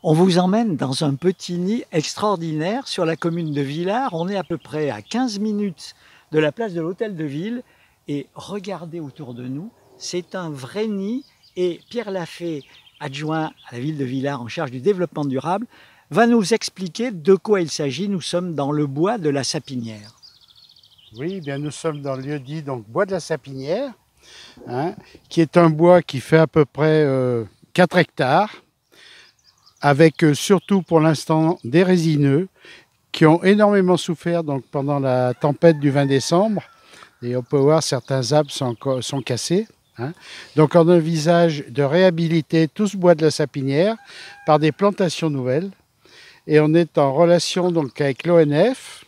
On vous emmène dans un petit nid extraordinaire sur la commune de Villars. On est à peu près à 15 minutes de la place de l'Hôtel de Ville. Et regardez autour de nous, c'est un vrai nid. Et Pierre Lafay, adjoint à la ville de Villars en charge du développement durable, va nous expliquer de quoi il s'agit. Nous sommes dans le bois de la Sapinière. Oui, eh bien nous sommes dans le lieu-dit donc bois de la Sapinière, qui est un bois qui fait à peu près 4 hectares, avec surtout pour l'instant des résineux qui ont énormément souffert donc, pendant la tempête du 20 décembre. Et on peut voir certains arbres sont cassés. Donc on envisage de réhabiliter tout ce bois de la Sapinière par des plantations nouvelles. Et on est en relation donc, avec l'ONF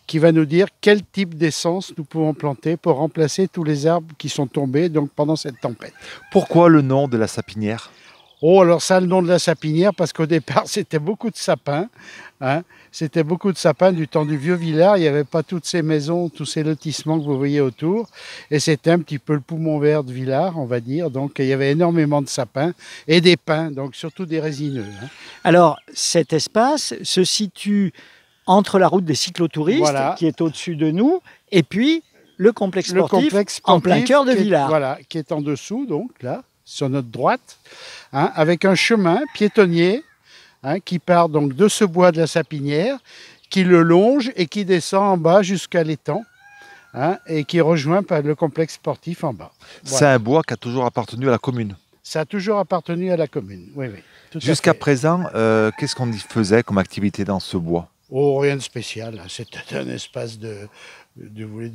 qui va nous dire quel type d'essence nous pouvons planter pour remplacer tous les arbres qui sont tombés donc, pendant cette tempête. Pourquoi le nom de la Sapinière ? Oh, alors ça, le nom de la Sapinière, parce qu'au départ, c'était beaucoup de sapins. C'était beaucoup de sapins du temps du vieux Villars. Il n'y avait pas toutes ces maisons, tous ces lotissements que vous voyez autour. Et c'était un petit peu le poumon vert de Villars, on va dire. Donc, il y avait énormément de sapins et des pins, donc surtout des résineux. Alors, cet espace se situe entre la route des cyclotouristes, voilà, qui est au-dessus de nous, et puis le complexe sportif en plein cœur de Villars. Voilà, qui est en dessous, donc là, sur notre droite, avec un chemin piétonnier qui part donc de ce bois de la Sapinière, qui le longe et qui descend en bas jusqu'à l'étang, et qui rejoint par le complexe sportif en bas. Voilà. C'est un bois qui a toujours appartenu à la commune. Ça a toujours appartenu à la commune, oui, oui. Jusqu'à présent, qu'est-ce qu'on y faisait comme activité dans ce bois ? Oh, rien de spécial, c'était un espace de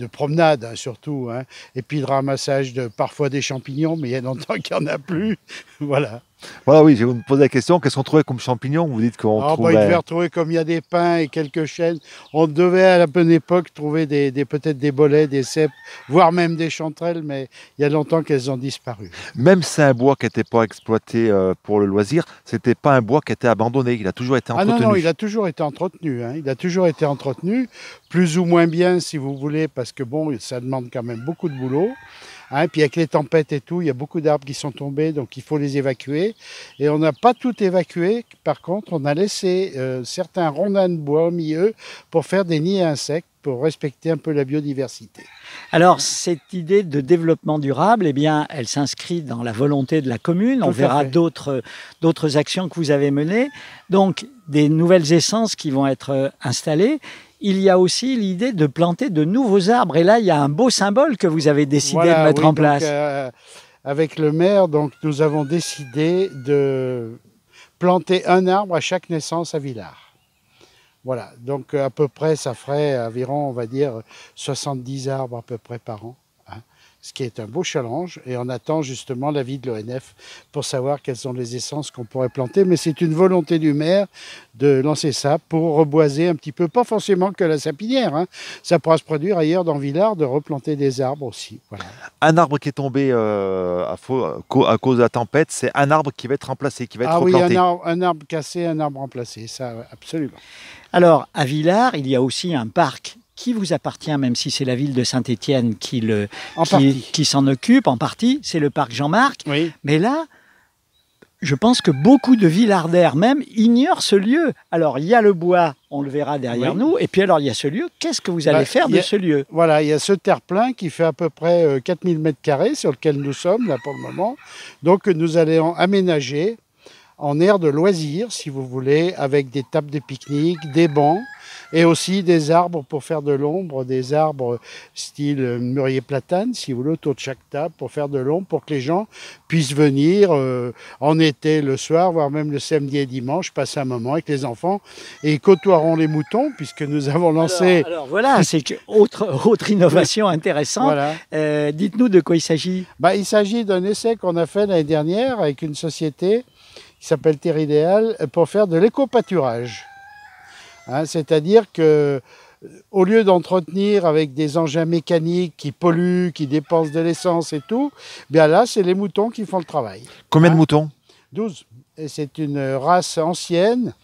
promenade surtout, et puis de ramassage parfois des champignons, mais il y a longtemps qu'il n'y en a plus, voilà. Voilà, oui, je vais vous poser la question, qu'est-ce qu'on trouvait comme champignons ? Vous dites qu'on trouvait... Il devait retrouver, comme il y a des pins et quelques chênes, on devait à la bonne époque trouver peut-être des bolets, des cèpes, voire même des chanterelles, mais il y a longtemps qu'elles ont disparu. Même si c'est un bois qui n'était pas exploité pour le loisir, ce n'était pas un bois qui était abandonné, il a toujours été entretenu. Ah non, il a toujours été entretenu, il a toujours été entretenu, plus ou moins bien si vous voulez, parce que bon, ça demande quand même beaucoup de boulot. Puis avec les tempêtes et tout, il y a beaucoup d'arbres qui sont tombés, donc il faut les évacuer. Et on n'a pas tout évacué, par contre, on a laissé certains rondins de bois au milieu pour faire des nids à insectes, pour respecter un peu la biodiversité. Alors, cette idée de développement durable, eh bien, elle s'inscrit dans la volonté de la commune. On verra d'autres actions que vous avez menées. Donc, des nouvelles essences qui vont être installées. Il y a aussi l'idée de planter de nouveaux arbres. Et là, il y a un beau symbole que vous avez décidé de mettre en place. Avec le maire, donc, nous avons décidé de planter un arbre à chaque naissance à Villars. Voilà, donc à peu près, ça ferait environ, on va dire, 70 arbres à peu près par an. Ce qui est un beau challenge, et on attend justement l'avis de l'ONF pour savoir quelles sont les essences qu'on pourrait planter. Mais c'est une volonté du maire de lancer ça pour reboiser un petit peu, pas forcément que la Sapinière. Ça pourra se produire ailleurs dans Villars, de replanter des arbres aussi. Voilà. Un arbre qui est tombé à cause de la tempête, c'est un arbre qui va être remplacé, qui va être replanté. Oui, un arbre cassé, un arbre remplacé, ça absolument. Alors, à Villars, il y a aussi un parc qui vous appartient, même si c'est la ville de Saint-Étienne qui s'en occupe en partie, c'est le parc Jean-Marc. Oui. Mais là, je pense que beaucoup de Villardaires même ignorent ce lieu. Alors, il y a le bois, on le verra derrière nous, et puis alors, il y a ce lieu. Qu'est-ce que vous allez faire de ce lieu ? Voilà, il y a ce terre-plein qui fait à peu près 4000 m² sur lequel nous sommes, là, pour le moment. Donc, nous allons aménager en aire de loisirs, si vous voulez, avec des tables de pique-nique, des bancs, et aussi des arbres pour faire de l'ombre, des arbres style mûrier platane, si vous voulez, autour de chaque table, pour faire de l'ombre, pour que les gens puissent venir en été, le soir, voire même le samedi et dimanche, passer un moment avec les enfants, et ils côtoieront les moutons, puisque nous avons lancé... Alors voilà, c'est autre innovation intéressante. Voilà. Dites-nous de quoi il s'agit. Il s'agit d'un essai qu'on a fait l'année dernière avec une société qui s'appelle Terre Idéale, pour faire de l'éco-pâturage. C'est-à-dire qu'au lieu d'entretenir avec des engins mécaniques qui polluent, qui dépensent de l'essence et tout, bien là, c'est les moutons qui font le travail. Combien de moutons ? 12. Et c'est une race ancienne,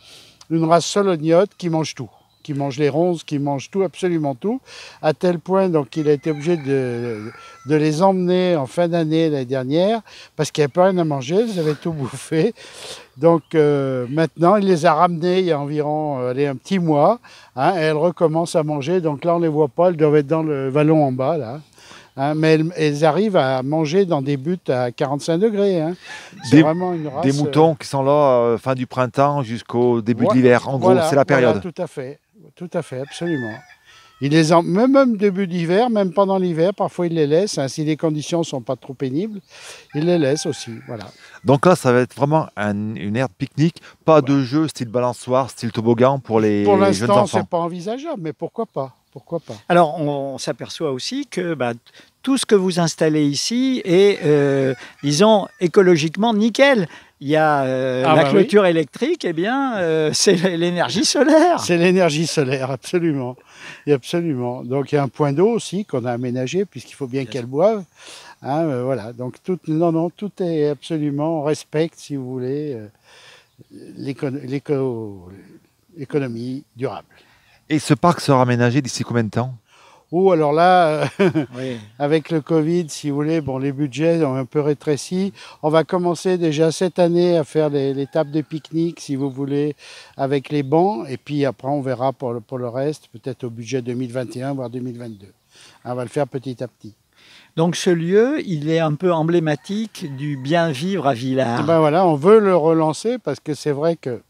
une race solognote qui mange tout. qui mange les ronces, qui mange tout, absolument tout, à tel point donc qu'il a été obligé de les emmener en fin d'année l'année dernière, parce qu'il n'y avait pas rien à manger, ils avaient tout bouffé. Donc maintenant, il les a ramenés il y a environ un petit mois, hein, et elles recommencent à manger. Donc là, on ne les voit pas, elles doivent être dans le vallon en bas, là. Hein, mais elles arrivent à manger dans des buttes à 45 degrés. Hein. C'est vraiment une race. Des moutons qui sont là fin du printemps jusqu'au début de l'hiver. En voilà, gros, c'est la période. Voilà, tout à fait, absolument. Même début d'hiver, même pendant l'hiver, parfois ils les laissent. Hein, si les conditions ne sont pas trop pénibles, ils les laissent aussi. Voilà. Donc là, ça va être vraiment une aire de pique-nique, pas de jeu style balançoire, style toboggan pour les jeunes enfants. Pour l'instant, ce n'est pas envisageable, mais pourquoi pas? Pourquoi pas? Alors, on s'aperçoit aussi que tout ce que vous installez ici est, disons, écologiquement nickel. Il y a la clôture électrique, eh bien, c'est l'énergie solaire. C'est l'énergie solaire, absolument. Et absolument. Donc, il y a un point d'eau aussi qu'on a aménagé, puisqu'il faut bien qu'elle boive. Hein, voilà. Donc, tout est absolument, on respecte, si vous voulez, l'économie durable. Et ce parc sera aménagé d'ici combien de temps? Oh, alors là, oui. avec le Covid, si vous voulez, bon, les budgets ont un peu rétréci. On va commencer déjà cette année à faire les tables de pique-nique, si vous voulez, avec les bancs. Et puis après, on verra pour le reste, peut-être au budget 2021, voire 2022. On va le faire petit à petit. Donc ce lieu, il est un peu emblématique du bien vivre à Villars. Et ben voilà, on veut le relancer parce que c'est vrai que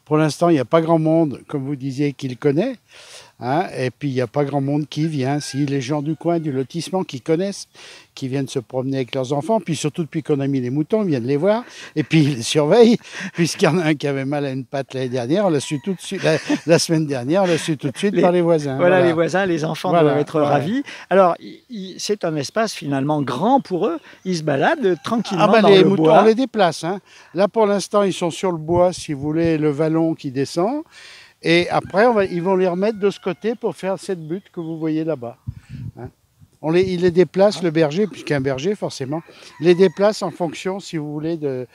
pour l'instant, il n'y a pas grand monde, comme vous disiez, qui le connaît. Hein, et puis, il n'y a pas grand monde qui vient. Si les gens du coin, du lotissement, qui connaissent, qui viennent se promener avec leurs enfants, puis surtout depuis qu'on a mis les moutons, ils viennent les voir, et puis ils les surveillent, puisqu'il y en a un qui avait mal à une patte l'année dernière, on l'a su tout de suite, la semaine dernière, on l'a su tout de suite par les voisins. Voilà, les voisins, les enfants doivent être ravis. Alors, c'est un espace finalement grand pour eux. Ils se baladent tranquillement dans les le moutons, bois. on les déplace. Hein. Là, pour l'instant, ils sont sur le bois, si vous voulez, le vallon qui descend. Et après, ils vont les remettre de ce côté pour faire cette butte que vous voyez là-bas. Hein. Il les déplace, le berger, puisqu'un berger, forcément, les déplace en fonction, si vous voulez, de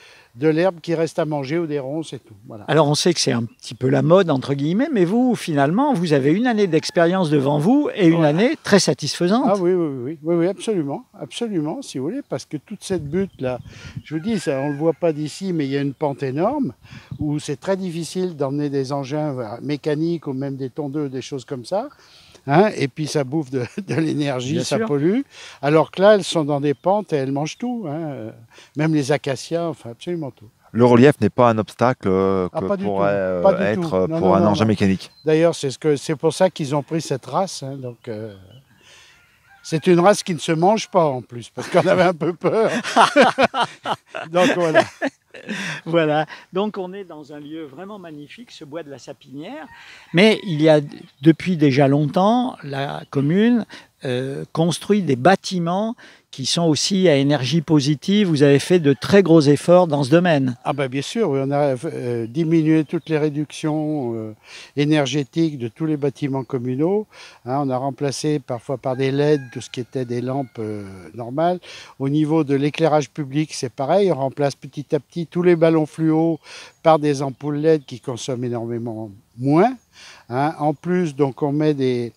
l'herbe qui reste à manger ou des ronces et tout. Voilà. Alors, on sait que c'est un petit peu la mode, entre guillemets, mais vous, finalement, vous avez une année d'expérience devant vous et une année très satisfaisante. Ah oui, absolument, absolument, si vous voulez, parce que toute cette butte-là, je vous dis, ça, on ne le voit pas d'ici, mais il y a une pente énorme où c'est très difficile d'emmener des engins mécaniques ou même des tondeuses, des choses comme ça. Hein, et puis ça bouffe de l'énergie, ça pollue. Alors que là, elles sont dans des pentes et elles mangent tout. Hein, même les acacias, enfin absolument tout. Le relief n'est pas un obstacle que pourrait être pour un engin mécanique. D'ailleurs, c'est pour ça qu'ils ont pris cette race. Hein, donc, c'est une race qui ne se mange pas en plus, parce qu'on avait un peu peur. Donc voilà. Voilà, donc on est dans un lieu vraiment magnifique, ce bois de la Sapinière. Mais il y a depuis déjà longtemps, la commune construit des bâtiments qui sont aussi à énergie positive. Vous avez fait de très gros efforts dans ce domaine. Ah ben bien sûr, oui, on a diminué toutes les réductions énergétiques de tous les bâtiments communaux. Hein, on a remplacé parfois par des LED tout ce qui était des lampes normales. Au niveau de l'éclairage public, c'est pareil. On remplace petit à petit tous les ballons fluo par des ampoules LED qui consomment énormément moins. Hein. En plus, donc, on met des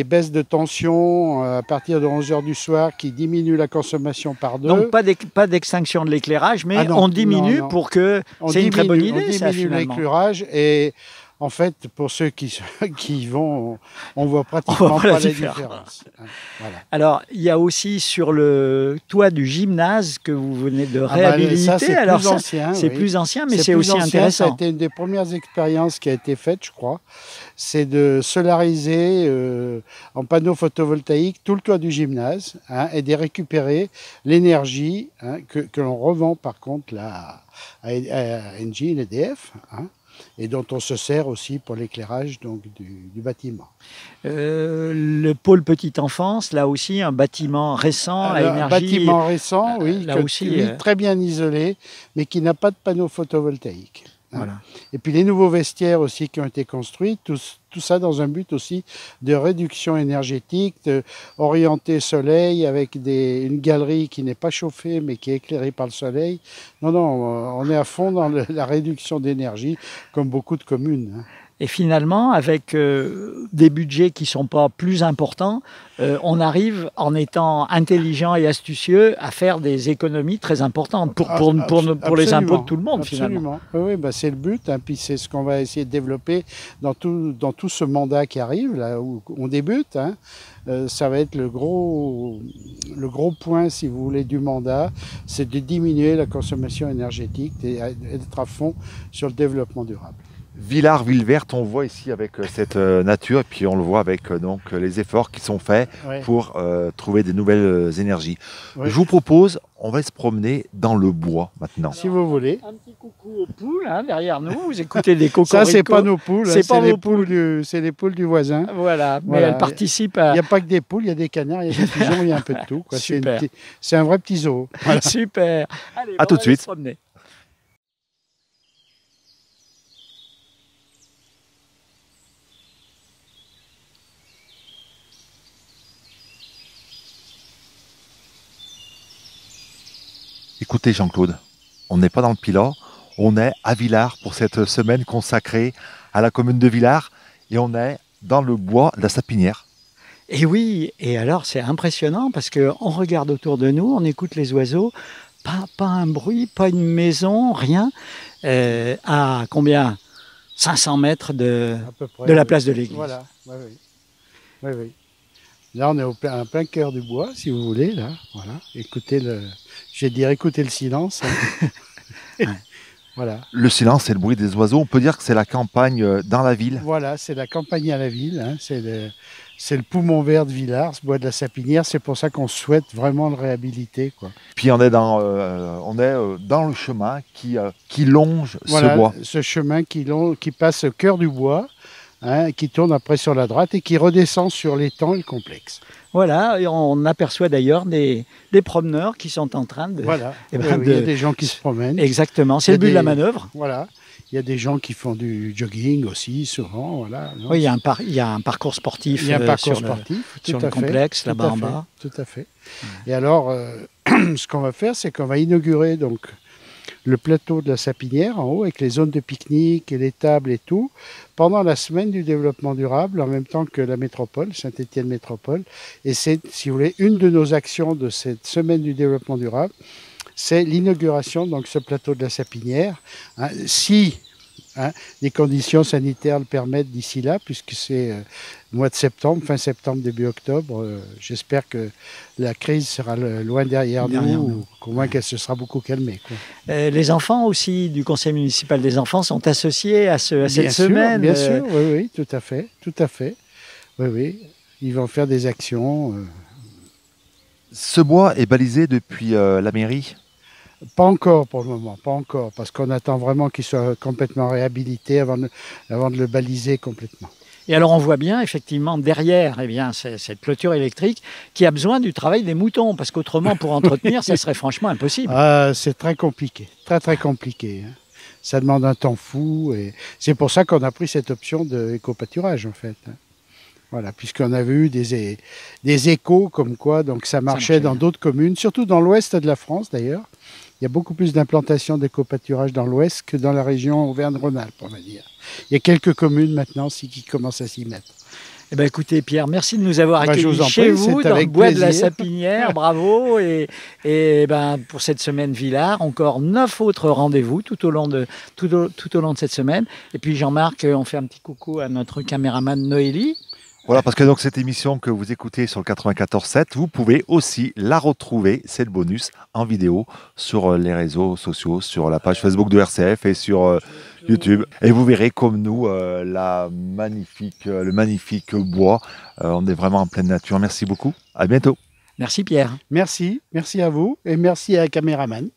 baisses de tension à partir de 11 h du soir qui diminuent la consommation par 2. Donc pas d'extinction de l'éclairage, mais on diminue pour que... C'est une très bonne idée, ça, finalement. On diminue l'éclairage et en fait, pour ceux qui y vont, on voit pratiquement pas la différence. Voilà. Alors, il y a aussi sur le toit du gymnase que vous venez de réhabiliter. Ça, c'est plus ancien. C'est plus ancien, mais c'est aussi intéressant. Ça a été une des premières expériences qui a été faite, je crois. C'est de solariser en panneaux photovoltaïques tout le toit du gymnase et de récupérer l'énergie que l'on revend par contre à Engie, l'EDF. Et dont on se sert aussi pour l'éclairage du bâtiment. Le pôle petite enfance, là aussi, un bâtiment récent à énergie. Un bâtiment récent, oui, là aussi, très bien isolé, mais qui n'a pas de panneau photovoltaïque. Voilà. Et puis les nouveaux vestiaires aussi qui ont été construits, tout ça dans un but aussi de réduction énergétique, orienté soleil avec une galerie qui n'est pas chauffée mais qui est éclairée par le soleil. Non, on est à fond dans la réduction d'énergie comme beaucoup de communes. Et finalement, avec des budgets qui ne sont pas plus importants, on arrive, en étant intelligent et astucieux, à faire des économies très importantes pour les impôts de tout le monde, finalement. Oui, bah, c'est le but, hein, puis c'est ce qu'on va essayer de développer dans tout ce mandat qui arrive, là où on débute. Hein. Ça va être le gros point, si vous voulez, du mandat, c'est de diminuer la consommation énergétique et d'être à fond sur le développement durable. Villars, ville verte, on voit ici avec cette nature, et puis on le voit avec donc les efforts qui sont faits pour trouver des nouvelles énergies. Je vous propose, on va se promener dans le bois maintenant. Si vous voulez. Un petit coucou aux poules, hein, derrière nous, vous écoutez des cocoricots. Ça, c'est pas nos poules, c'est les poules du voisin. Voilà, mais elles participent à... Il n'y a pas que des poules, il y a des canards, il y a des pigeons, il y a un peu de tout. C'est un vrai petit zoo. Voilà. Super. Allez, à tout de suite. Écoutez Jean-Claude, on n'est pas dans le Pilat, on est à Villars pour cette semaine consacrée à la commune de Villars et on est dans le bois de la Sapinière. Et oui, et alors c'est impressionnant parce qu'on regarde autour de nous, on écoute les oiseaux, pas un bruit, pas une maison, rien. À combien 500 mètres de la place de l'église. Voilà, oui. Là, on est en plein cœur du bois, si vous voulez. Là, voilà. Écoutez le silence. Hein. Voilà. Le silence et le bruit des oiseaux, on peut dire que c'est la campagne dans la ville. Voilà, c'est la campagne à la ville. Hein. C'est le poumon vert de Villars, ce bois de la Sapinière. C'est pour ça qu'on souhaite vraiment le réhabiliter, quoi. Puis on est dans le chemin qui longe ce bois. Ce chemin qui passe au cœur du bois. Hein, qui tourne après sur la droite et qui redescend sur l'étang et le complexe. Voilà, et on aperçoit d'ailleurs des promeneurs qui sont en train de... Voilà, il y a des gens qui se promènent. Exactement, c'est le but de la manœuvre. Voilà, il y a des gens qui font du jogging aussi, souvent. Voilà. Oui, il y a un parcours sportif, sur le complexe, là-bas en bas. Tout à fait. Et alors, ce qu'on va faire, c'est qu'on va inaugurer donc le plateau de la Sapinière en haut avec les zones de pique-nique et les tables et tout pendant la semaine du développement durable en même temps que la métropole, Saint-Étienne Métropole. Et c'est, si vous voulez, une de nos actions de cette semaine du développement durable, c'est l'inauguration de ce plateau de la Sapinière. Hein, si les conditions sanitaires le permettent d'ici là, puisque c'est mois de septembre, fin septembre, début octobre. J'espère que la crise sera loin derrière nous, au moins qu'elle se sera beaucoup calmée. Quoi. Les enfants aussi du conseil municipal des enfants sont associés à cette semaine. Bien sûr, oui, tout à fait. Oui, ils vont faire des actions. Ce bois est balisé depuis la mairie ? Pas encore pour le moment, pas encore, parce qu'on attend vraiment qu'il soit complètement réhabilité avant de le baliser complètement. Et alors on voit bien effectivement derrière cette clôture électrique qui a besoin du travail des moutons, parce qu'autrement pour entretenir, ça serait franchement impossible. C'est très compliqué, très compliqué. Hein. Ça demande un temps fou, et c'est pour ça qu'on a pris cette option d'éco-pâturage en fait. Hein. Voilà, puisqu'on avait eu des échos comme quoi donc ça marchait dans d'autres communes, surtout dans l'ouest de la France d'ailleurs. Il y a beaucoup plus d'implantations d'éco-pâturage dans l'ouest que dans la région Auvergne-Rhône-Alpes, on va dire. Il y a quelques communes maintenant qui commencent à s'y mettre. Eh bien, écoutez, Pierre, merci de nous avoir accueillis chez vous, dans le bois de la Sapinière. Bravo. Et pour cette semaine Villars, encore 9 autres rendez-vous tout au long de cette semaine. Et puis, Jean-Marc, on fait un petit coucou à notre caméraman Noélie. Voilà, parce que donc cette émission que vous écoutez sur le 94.7, vous pouvez aussi la retrouver, c'est le bonus, en vidéo sur les réseaux sociaux, sur la page Facebook de RCF et sur YouTube. Et vous verrez comme nous le magnifique bois. On est vraiment en pleine nature. Merci beaucoup. À bientôt. Merci Pierre. Merci à vous et merci à la caméraman.